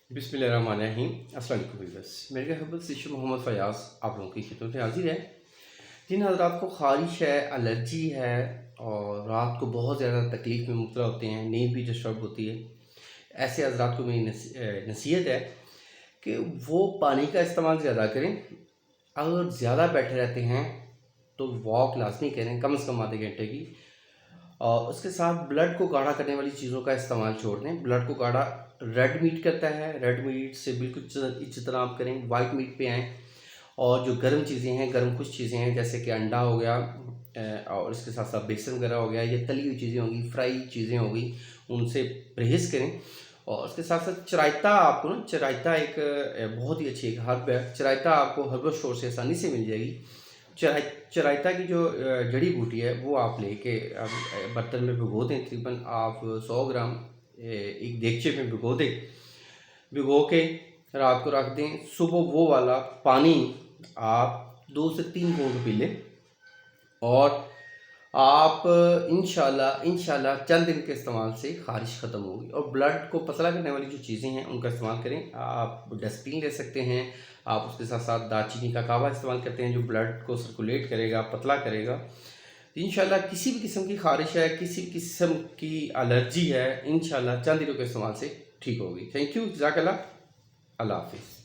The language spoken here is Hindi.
बिस्मिल्लाहिर्रहमानिर्रहीम। अस्सलाम वालेकुम व्यूअर्स, मेरे हबल सिस्टर मोहम्मद फ़याज़ आप लोगों की खिदमत में हाजिर है। जिन हज़रात को ख़ारिश है, एलर्जी है और रात को बहुत ज़्यादा तकलीफ़ में मुब्तला होते हैं, नींद भी डिस्टर्ब होती है, ऐसे हज़रात को मेरी नसीहत है कि वो पानी का इस्तेमाल ज़्यादा करें। अगर ज़्यादा बैठे रहते हैं तो वॉक लाज़मी करें, कम से कम आधे घंटे की। और उसके साथ ब्लड को गाढ़ा करने वाली चीज़ों का इस्तेमाल छोड़ दें। ब्लड को गाढ़ा रेड मीट करता है, रेड मीट से बिल्कुल इज्तनाब करें, वाइट मीट पे आएँ। और जो गर्म चीज़ें हैं, गर्म कुछ चीज़ें हैं जैसे कि अंडा हो गया और इसके साथ साथ बेसन वगैरह हो गया, या तली हुई चीज़ें होंगी, फ्राई चीज़ें होंगी, उनसे परहेज़ करें। और उसके साथ साथ चराइता, आपको ना चराइता एक बहुत ही अच्छी एक हर्ब है। चराइता आपको हर्बल स्टोर से आसानी से मिल जाएगी। चराइता की जो जड़ी बूटी है वो आप लेके बर्तन में भिगो दें। तकरीबन आप 100 ग्राम एक देगचे में भिगो के रात को रख दें। सुबह वो वाला पानी आप 2 से 3 घूंट पी लें और आप इंशाल्लाह चंद दिन के इस्तेमाल से ख़ारिश ख़त्म होगी। और ब्लड को पतला करने वाली जो चीज़ें हैं उनका इस्तेमाल करें। आप डस्टिन ले सकते हैं, आप उसके साथ साथ दालचीनी का कावा इस्तेमाल करते हैं जो ब्लड को सर्कुलेट करेगा, पतला करेगा। इंशाल्लाह किसी भी किस्म की ख़ारिश है, किसी भी किस्म की एलर्जी है, इंशाल्लाह चंद दिनों के इस्तेमाल से ठीक होगी। थैंक यू, जज़ाकल्लाह, अल्लाह हाफ़िज़।